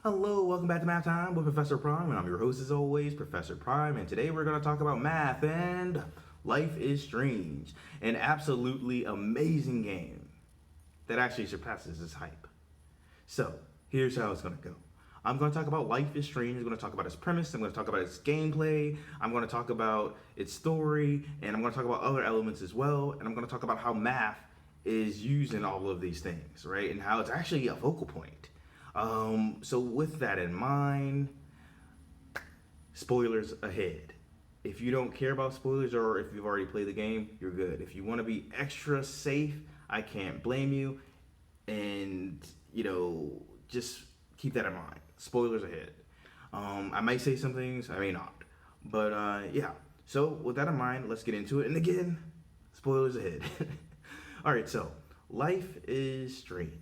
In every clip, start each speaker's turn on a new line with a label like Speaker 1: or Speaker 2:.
Speaker 1: Hello, welcome back to Math Time with Professor Prime, and I'm your host as always, Professor Prime, and today we're going to talk about math and Life is Strange, an absolutely amazing game that actually surpasses its hype. So, here's how it's going to go. I'm going to talk about Life is Strange. I'm going to talk about its premise. I'm going to talk about its gameplay. I'm going to talk about its story. And I'm going to talk about other elements as well. And I'm going to talk about how math is used in all of these things, right? And how it's actually a focal point. So, with that in mind, spoilers ahead. If you don't care about spoilers or if you've already played the game, you're good. If you want to be extra safe, I can't blame you. And, just keep that in mind. Spoilers ahead. I might say some things, I may not. But yeah. So with that in mind, let's get into it. And again, spoilers ahead. All right. So Life is Strange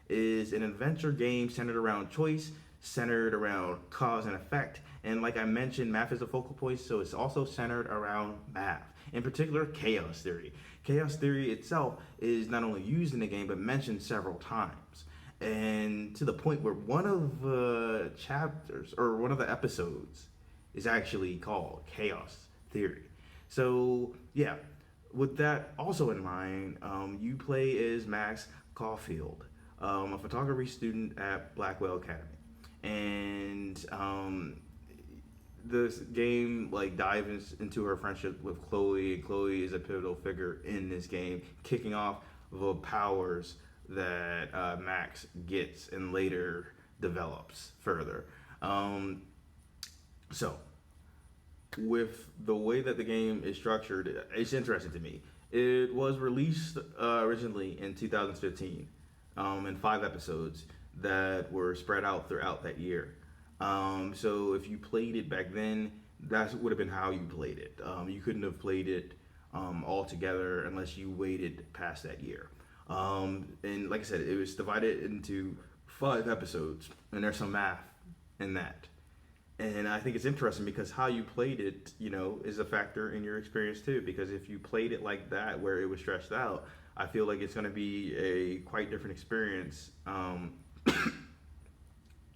Speaker 1: is an adventure game centered around choice, centered around cause and effect, and like I mentioned, math is a focal point, so it's also centered around math. In particular, chaos theory. Chaos theory itself is not only used in the game but mentioned several times, and to the point where one of the chapters or one of the episodes is actually called chaos theory. So yeah, with that also in mind, you play as Max Caulfield, a photography student at Blackwell Academy, and this game like dives into her friendship with Chloe, and Chloe is a pivotal figure in this game, kicking off the powers that Max gets and later develops further. So, with the way that the game is structured, it's interesting to me. It was released originally in 2015 in 5 episodes that were spread out throughout that year. So if you played it back then, that would have been how you played it. You couldn't have played it all together unless you waited past that year. And like I said, it was divided into 5 episodes, and there's some math in that. And I think it's interesting because how you played it, is a factor in your experience too. Because if you played it like that, where it was stretched out, I feel like it's going to be a quite different experience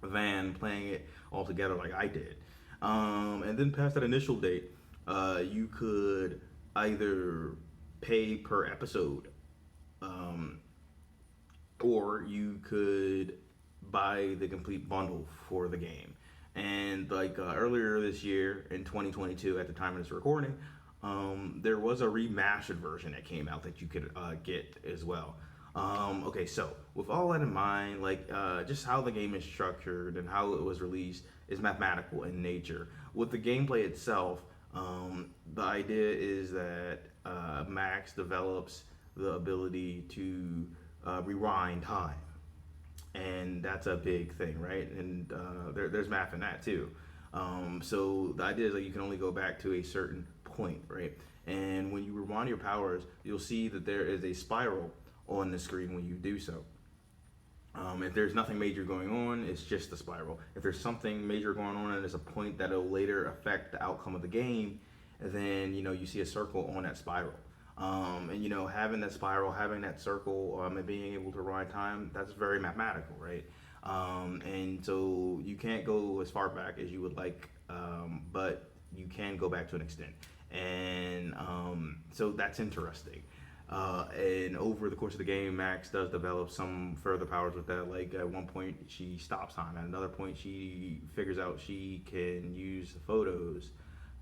Speaker 1: than playing it all together like I did. And then past that initial date, you could either pay per episode, or you could buy the complete bundle for the game. And like earlier this year in 2022, at the time of this recording, there was a remastered version that came out that you could get as well. Okay, so with all that in mind, like just how the game is structured and how it was released is mathematical in nature. With the gameplay itself, the idea is that Max develops the ability to rewind time, and that's a big thing, right? And there's math in that too. So the idea is that you can only go back to a certain point, right? And when you rewind your powers, you'll see that there is a spiral on the screen when you do so. If there's nothing major going on, it's just a spiral. If there's something major going on and there's a point that'll later affect the outcome of the game, then you see a circle on that spiral. And having that spiral, having that circle, and being able to rewind time, that's very mathematical, right? And so you can't go as far back as you would like, but you can go back to an extent. And so that's interesting. And over the course of the game, Max does develop some further powers with that. Like at one point, she stops time. At another point, she figures out she can use the photos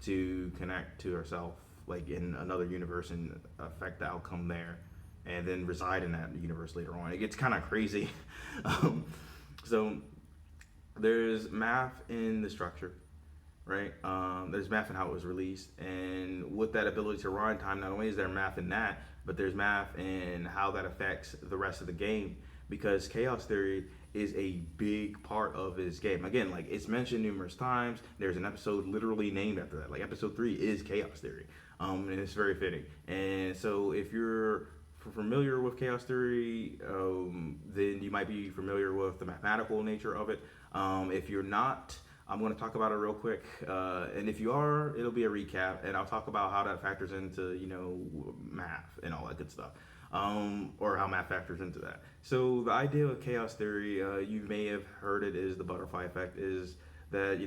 Speaker 1: to connect to herself, like in another universe, and affect the outcome there, and then reside in that universe later on. It gets kind of crazy. So there's math in the structure, right? There's math in how it was released, and with that ability to rewind time, not only is there math in that, but there's math in how that affects the rest of the game, because chaos theory is a big part of this game. Again, like it's mentioned numerous times. There's an episode literally named after that. Like episode 3 is chaos theory, and it's very fitting. And so if you're familiar with chaos theory, then you might be familiar with the mathematical nature of it. If you're not, I'm going to talk about it real quick, and if you are, it'll be a recap, and I'll talk about how that factors into math and all that good stuff. or how math factors into that. So the idea of chaos theory, you may have heard it, is the butterfly effect. Is that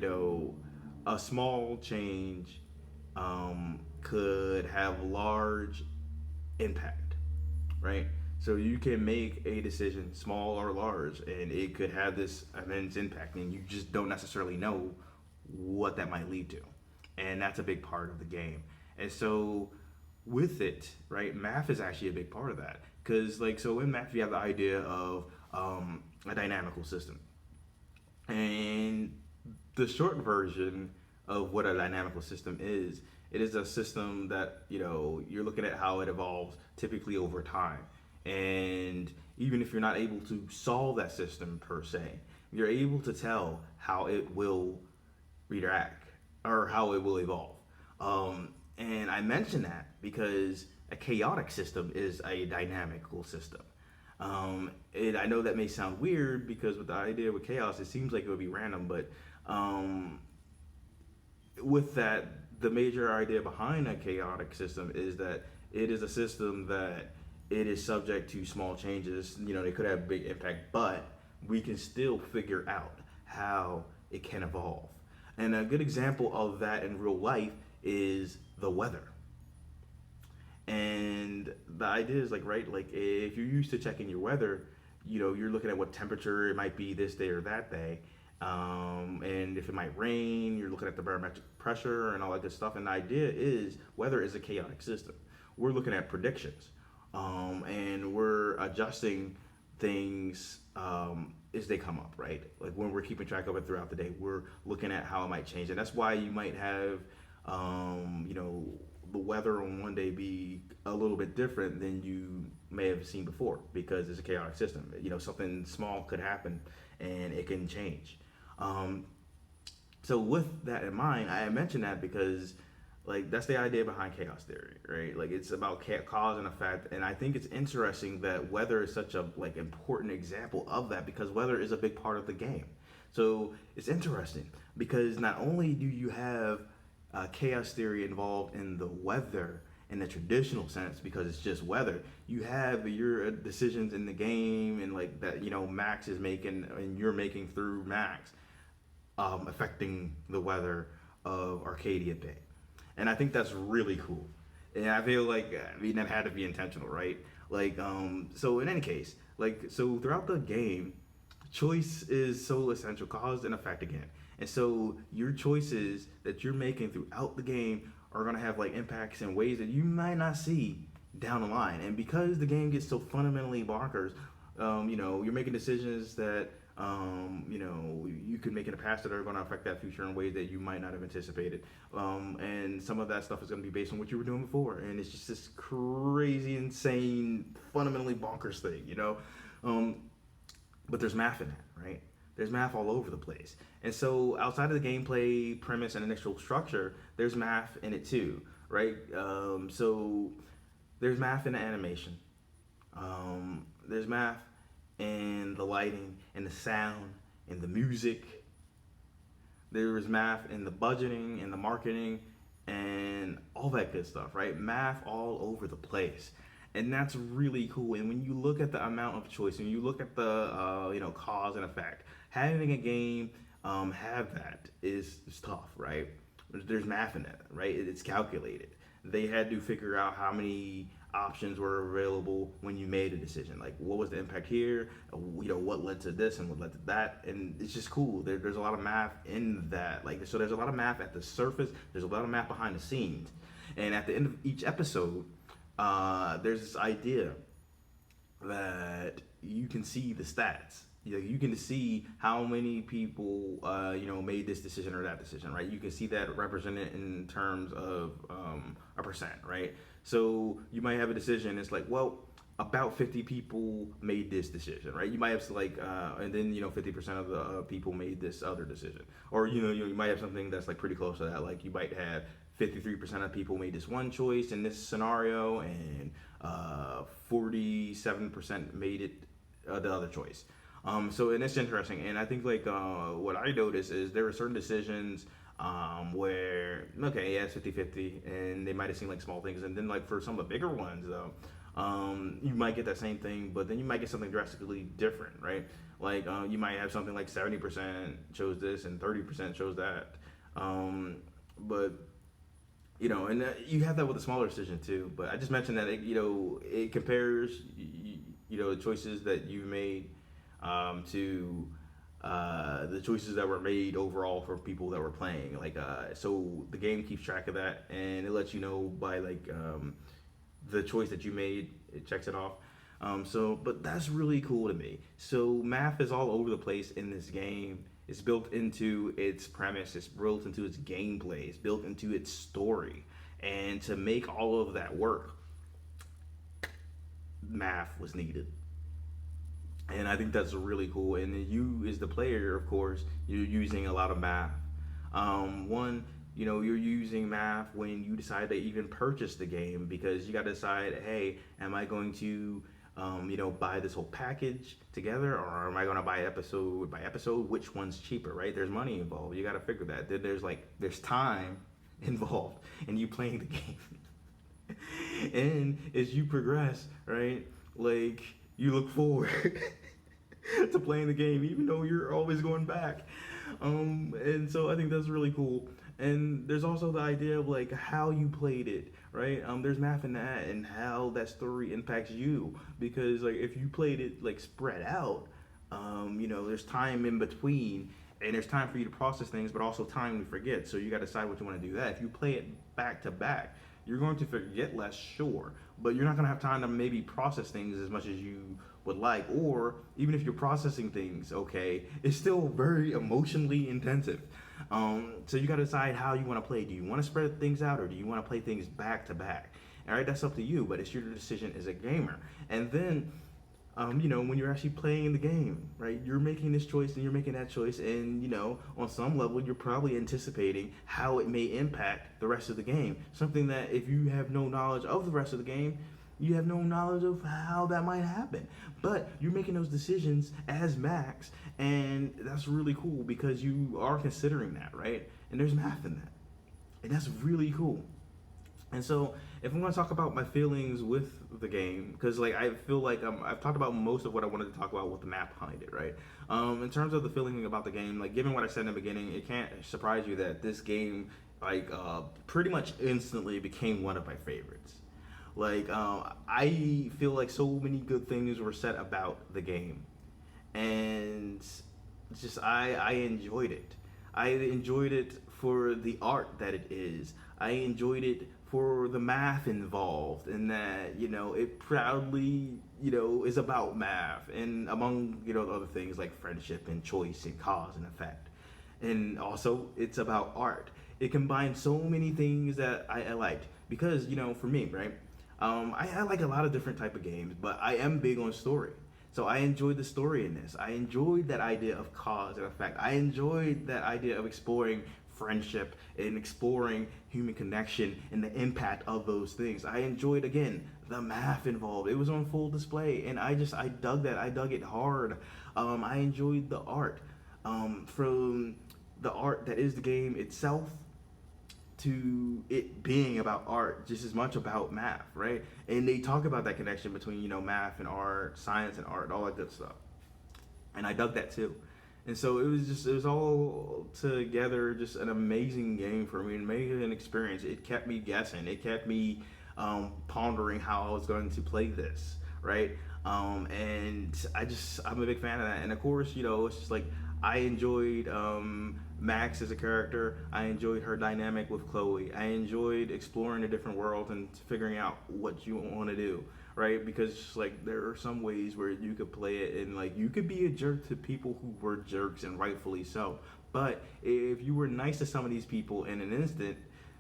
Speaker 1: a small change could have large impact, right? So you can make a decision, small or large, and it could have this immense impact, and you just don't necessarily know what that might lead to. And that's a big part of the game. And so with it, right, math is actually a big part of that. Because, like, so in math, you have the idea of a dynamical system. And the short version of what a dynamical system is, it is a system that, you're looking at how it evolves typically over time. And even if you're not able to solve that system per se, you're able to tell how it will react or how it will evolve. And I mention that because a chaotic system is a dynamical system. I know that may sound weird because with the idea with chaos, it seems like it would be random, but with that, the major idea behind a chaotic system is that it is a system that it is subject to small changes. They could have a big impact, but we can still figure out how it can evolve. And a good example of that in real life is the weather. And the idea is right, if you're used to checking your weather, you're looking at what temperature it might be this day or that day. And if it might rain, you're looking at the barometric pressure and all that good stuff. And the idea is weather is a chaotic system. We're looking at predictions, and we're adjusting things as they come up, right? Like when we're keeping track of it throughout the day, we're looking at how it might change. And that's why you might have, the weather on one day be a little bit different than you may have seen before because it's a chaotic system. Something small could happen and it can change. So with that in mind, I mentioned that because that's the idea behind chaos theory, right? It's about cause and effect, and I think it's interesting that weather is such a important example of that because weather is a big part of the game. So it's interesting because not only do you have chaos theory involved in the weather in the traditional sense because it's just weather, you have your decisions in the game and that Max is making and you're making through Max affecting the weather of Arcadia Bay. And I think that's really cool. And I feel that had to be intentional, right? So in any case, so throughout the game, choice is so essential, cause and effect again. And so your choices that you're making throughout the game are going to have impacts in ways that you might not see down the line. And because the game gets so fundamentally bonkers, you're making decisions that you could make in the past that are going to affect that future in ways that you might not have anticipated. And some of that stuff is going to be based on what you were doing before. And it's just this crazy, insane, fundamentally bonkers thing, But there's math in that, right? There's math all over the place. And so outside of the gameplay premise and initial structure, there's math in it too, right? So there's math in the animation. There's math in the lighting and the sound and the music. There's math in the budgeting and the marketing and all that good stuff, right? Math all over the place. And that's really cool. And when you look at the amount of choice, and you look at the cause and effect, having a game have that is tough, right? There's math in that, right? It's calculated. They had to figure out how many options were available when you made a decision. What was the impact here? What led to this and what led to that? And it's just cool. There's a lot of math in that. So there's a lot of math at the surface. There's a lot of math behind the scenes. And at the end of each episode, there's this idea that you can see the stats. You can see how many people made this decision or that decision, right? You can see that represented in terms of a percent, right? So you might have a decision. It's about 50 people made this decision, right? You might have and then 50% of the people made this other decision, or you might have something that's pretty close to that. You might have 53% of people made this one choice in this scenario, and 47% made it the other choice. And it's interesting. And I think what I noticed is there were certain decisions where, okay, yeah, it's 50-50, and they might have seemed like small things. And then for some of the bigger ones, though, You might get that same thing, but then you might get something drastically different, right? Like you might have something like 70% chose this and 30% chose that. But and you have that with a smaller decision too. But I just mentioned that it compares the choices that you made to the choices that were made overall for people that were playing. Like so the game keeps track of that, and it lets you know by like the choice that you made. It checks it off. But that's really cool to me. So math is all over the place in this game. It's built into its premise. It's built into its gameplay. It's built into its story. And to make all of that work, math was needed. And I think that's really cool. And you, as the player, of course, you're using a lot of math. One, you're using math when you decide to even purchase the game because you got to decide, hey, am I going to buy this whole package together, or am I going to buy episode by episode? Which one's cheaper, right? There's money involved. You got to figure that. Then there's time involved in you playing the game. And as you progress, right, like you look forward to playing the game, even though you're always going back. And so I think that's really cool. And there's also the idea of like how you played it, right? There's math in that and how that story impacts you. Because like if you played it like spread out, there's time in between, and there's time for you to process things, but also time to forget. So you got to decide what you want to do. That if you play it back to back, you're going to forget less, sure, but you're not going to have time to maybe process things as much as you would like. Or even if you're processing things, okay, it's still very emotionally intensive. So you got to decide how you want to play. Do you want to spread things out, or do you want to play things back to back? All right, that's up to you, but it's your decision as a gamer. And then when you're actually playing the game, right? You're making this choice and you're making that choice, and on some level, you're probably anticipating how it may impact the rest of the game. Something that if you have no knowledge of the rest of the game, you have no knowledge of how that might happen. But you're making those decisions as Max, and that's really cool because you are considering that, right? And there's math in that, and that's really cool. And so, if I'm going to talk about my feelings with the game, because like I feel like I've talked about most of what I wanted to talk about with the map behind it, right? In terms of the feeling about the game, like given what I said in the beginning, it can't surprise you that this game, like, pretty much instantly became one of my favorites. Like, I feel like so many good things were said about the game, and just I enjoyed it. I enjoyed it for the art that it is. I enjoyed it for the math involved, and that it proudly is about math, and among other things like friendship and choice and cause and effect, and also it's about art. It combines so many things that I liked because for me, right, I like a lot of different type of games, but I am big on story. So I enjoyed the story in this. I enjoyed that idea of cause and effect. I enjoyed that idea of exploring friendship and exploring human connection and the impact of those things. I enjoyed, again, the math involved. It was on full display, and I dug that. I dug it hard. I enjoyed the art, from the art that is the game itself to it being about art just as much about math, right? And they talk about that connection between math and art, science and art, all that good stuff. And I dug that too. And so it was all together just an amazing game for me, an amazing experience. It kept me guessing. It kept me pondering how I was going to play this, right? And I'm a big fan of that. And of course, it's just like I enjoyed Max as a character. I enjoyed her dynamic with Chloe. I enjoyed exploring a different world and figuring out what you want to do, right? Because like there are some ways where you could play it and like you could be a jerk to people who were jerks, and rightfully so. But if you were nice to some of these people in an instant,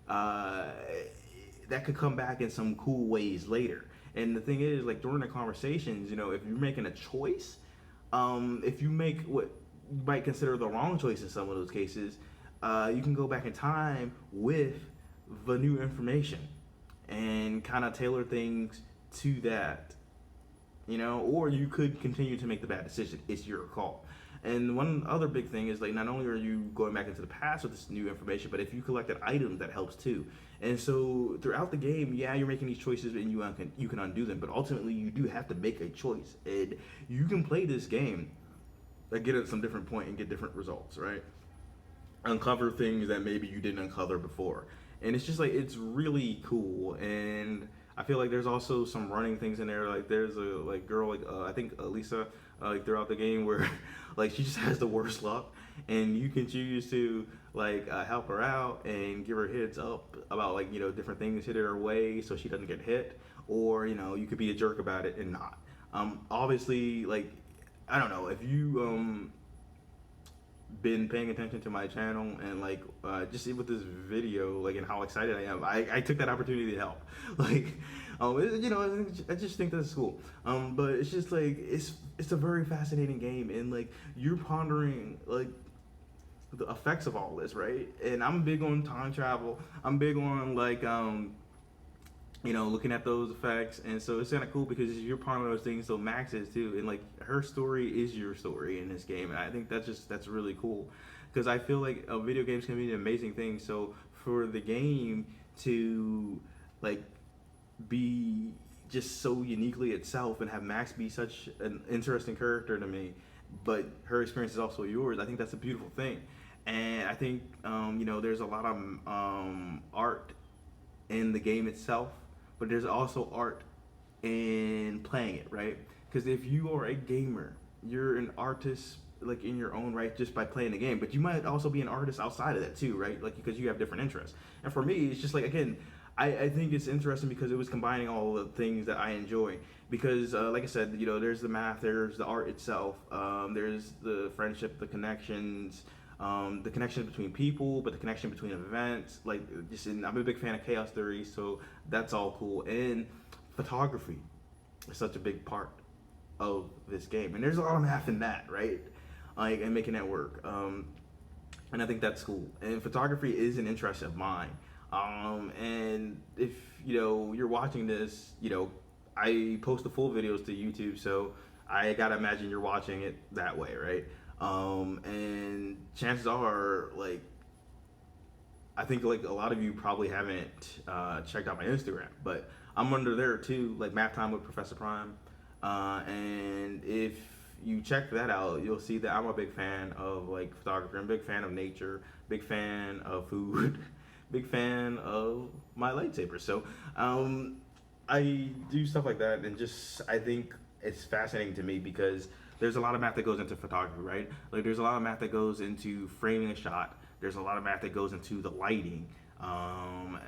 Speaker 1: that could come back in some cool ways later. And the thing is, like during the conversations, if you're making a choice, if you make what you might consider the wrong choice in some of those cases, you can go back in time with the new information and kind of tailor things to that, or you could continue to make the bad decision. It's your call. And one other big thing is like not only are you going back into the past with this new information, but if you collected items, that helps too. And so throughout the game, yeah, you're making these choices and you can undo them, but ultimately you do have to make a choice. And you can play this game, like get at some different point and get different results, right? Uncover things that maybe you didn't uncover before. And it's just like it's really cool. And I feel like there's also some running things in there. Like there's a like girl like I think Elisa like throughout the game where like she just has the worst luck, and you can choose to like help her out and give her heads up about like different things, hit her way so she doesn't get hit, or you could be a jerk about it and not. Obviously, like I don't know if you been paying attention to my channel and like just with this video like and how excited I am, I took that opportunity to help like I just think that's cool, but it's just like it's a very fascinating game, and like you're pondering like the effects of all this, right? And I'm big on time travel, I'm big on like looking at those effects, and so it's kind of cool because you're part of those things. So Max is too, and like her story is your story in this game, and I think that's really cool because I feel like video games can be an amazing thing. So for the game to like be just so uniquely itself and have Max be such an interesting character to me, but her experience is also yours. I think that's a beautiful thing, and I think there's a lot of art in the game itself, but there's also art in playing it, right? Because if you are a gamer, you're an artist like in your own right just by playing the game, but you might also be an artist outside of that too, right? Like because you have different interests. And for me, it's just like again, I think it's interesting because it was combining all the things that I enjoy. Because like I said, there's the math, there's the art itself, there's the friendship, the connections, the connection between people, but the connection between events. Like, I'm a big fan of chaos theory, so that's all cool. And photography is such a big part of this game, and there's a lot of math in that, right? Like, and making that work. And I think that's cool. And photography is an interest of mine. And if you're watching this, I post the full videos to YouTube, so I gotta imagine you're watching it that way, right? And chances are, like, I think like a lot of you probably haven't checked out my Instagram, but I'm under there too, like Math Time with Professor Prime. And if you check that out, you'll see that I'm a big fan of like photography. I'm a big fan of nature, big fan of food, big fan of my lightsaber. So I do stuff like that, and just I think it's fascinating to me because there's a lot of math that goes into photography, right? Like there's a lot of math that goes into framing a shot. There's a lot of math that goes into the lighting.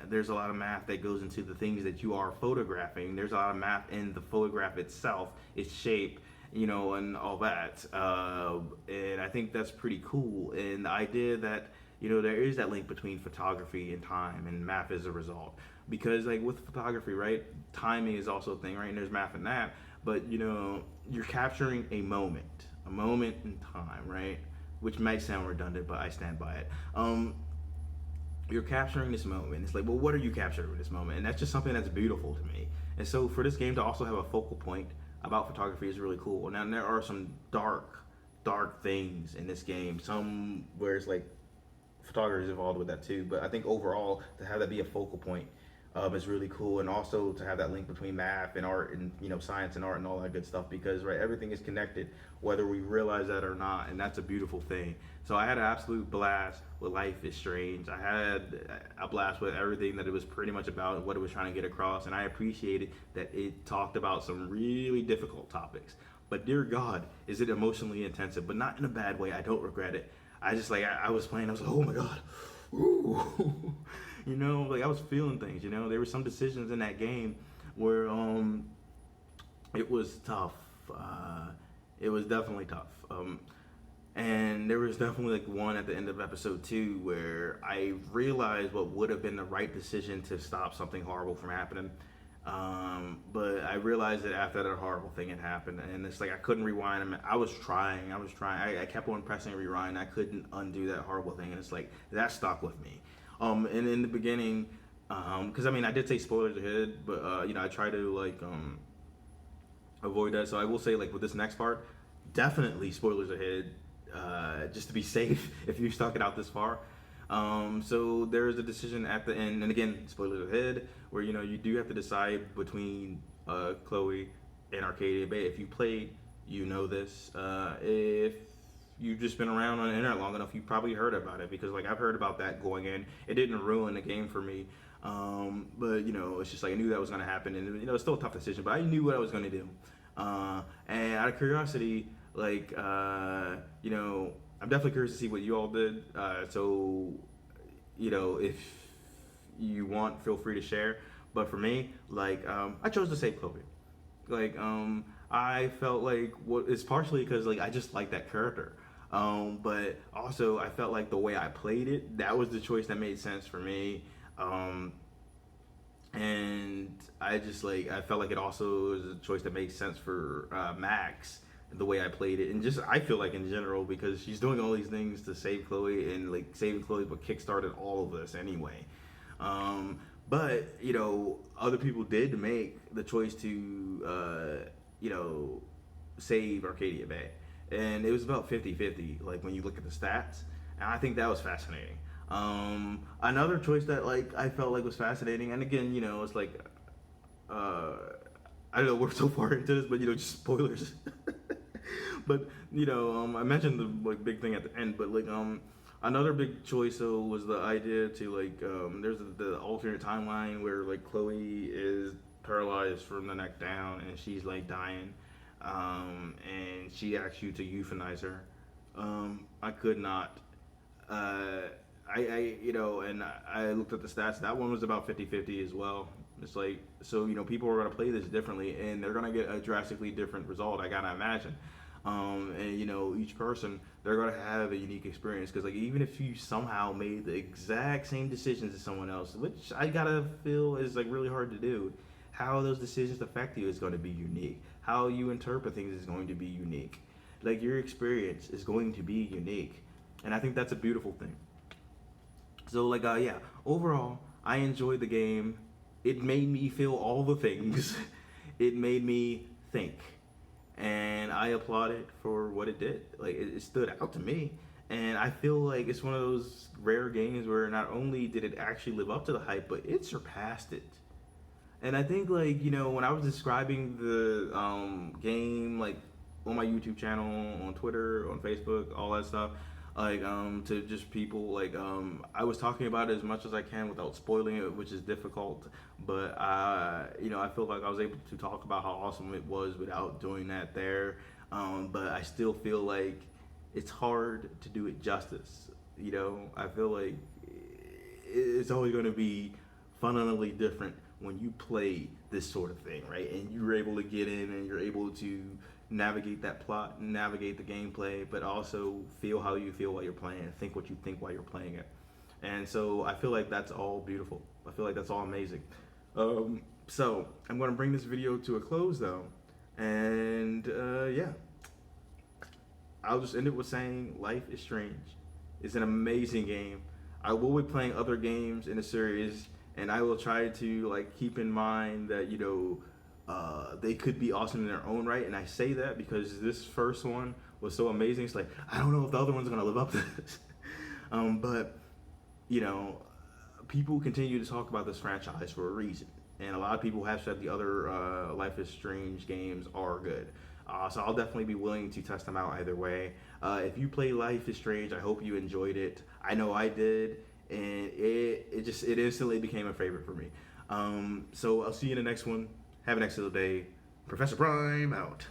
Speaker 1: There's a lot of math that goes into the things that you are photographing. There's a lot of math in the photograph itself, its shape, and all that. And I think that's pretty cool. And the idea that, there is that link between photography and time, and math as a result. Because like with photography, right, timing is also a thing, right? And there's math in that. But, you're capturing a moment in time, right? Which might sound redundant, but I stand by it. You're capturing this moment. It's like, well, what are you capturing in this moment? And that's just something that's beautiful to me. And so for this game to also have a focal point about photography is really cool. Now, there are some dark things in this game. Some where it's like photography is involved with that too. But I think overall, to have that be a focal point is really cool, and also to have that link between math and art and science and art and all that good stuff, because right, everything is connected whether we realize that or not, and that's a beautiful thing. So I had an absolute blast with Life is Strange. I had a blast with everything that it was pretty much about and what it was trying to get across, and I appreciated that it talked about some really difficult topics. But dear God, is it emotionally intensive, but not in a bad way. I don't regret it. I just I was playing, I was like, oh my God. Ooh. Like I was feeling things, there were some decisions in that game where it was tough. It was definitely tough. And there was definitely like one at the end of episode 2 where I realized what would have been the right decision to stop something horrible from happening. But I realized that after that horrible thing had happened, and it's like I couldn't rewind. I was trying. I kept on pressing rewind. I couldn't undo that horrible thing, and it's like that stuck with me. And in the beginning, because I did say spoilers ahead, but I try to avoid that. So I will say, like, with this next part, definitely spoilers ahead. just to be safe if you stuck it out this far. So there's a decision at the end, and again, spoilers ahead, where you do have to decide between Chloe and Arcadia Bay. If you played, you know this. If you've just been around on the internet long enough, you probably heard about it because like I've heard about that going in. It didn't ruin the game for me, but it's just like I knew that was going to happen, and it's still a tough decision, but I knew what I was going to do. And out of curiosity, like I'm definitely curious to see what you all did. So if you want, feel free to share. But for me, like I chose to save Chloe. Like I felt like it's partially because like I just like that character. But also I felt like the way I played it, that was the choice that made sense for me. And I felt like it also is a choice that makes sense for Max, the way I played it, and just I feel like in general because she's doing all these things to save Chloe, and like saving Chloe what kickstarted all of this anyway. But other people did make the choice to save Arcadia Bay, and it was about 50-50 like when you look at the stats, and I think that was fascinating. Another choice that like I felt like was fascinating, and again it's like I don't know, we're so far into this, but just spoilers. But I mentioned the like big thing at the end, but like another big choice though was the idea to like there's the alternate timeline where like Chloe is paralyzed from the neck down and she's like dying, and she asks you to euthanize her. I could not. And I looked at the stats. That one was about 50-50 as well. It's like, so people are going to play this differently, and they're going to get a drastically different result, I gotta imagine. And each person, they're going to have a unique experience, because like even if you somehow made the exact same decisions as someone else, which I gotta feel is like really hard to do, how those decisions affect you is going to be unique. How you interpret things is going to be unique. Like your experience is going to be unique, and I think that's a beautiful thing. So like yeah, overall I enjoyed the game. It made me feel all the things. It made me think, and I applaud it for what it did. Like it stood out to me, and I feel like it's one of those rare games where not only did it actually live up to the hype, but it surpassed it. And I think like when I was describing the game like on my YouTube channel, on Twitter, on Facebook, all that stuff, like to just people, like I was talking about it as much as I can without spoiling it, which is difficult, but I feel like I was able to talk about how awesome it was without doing that there. But I still feel like it's hard to do it justice. I feel like it's always going to be fundamentally different when you play this sort of thing, right? And you're able to get in and you're able to navigate that plot, navigate the gameplay, but also feel how you feel while you're playing, think what you think while you're playing it. And so I feel like that's all beautiful. I feel like that's all amazing. So I'm going to bring this video to a close though, and yeah, I'll just end it with saying Life is Strange. It's an amazing game. I will be playing other games in the series, and I will try to like keep in mind that they could be awesome in their own right. And I say that because this first one was so amazing. It's like I don't know if the other one's gonna live up to this. But people continue to talk about this franchise for a reason, and a lot of people have said the other Life is Strange games are good. So I'll definitely be willing to test them out either way. If you play Life is Strange, I hope you enjoyed it. I know I did, and it instantly became a favorite for me. So I'll see you in the next one. Have an excellent day. Professor Prime out.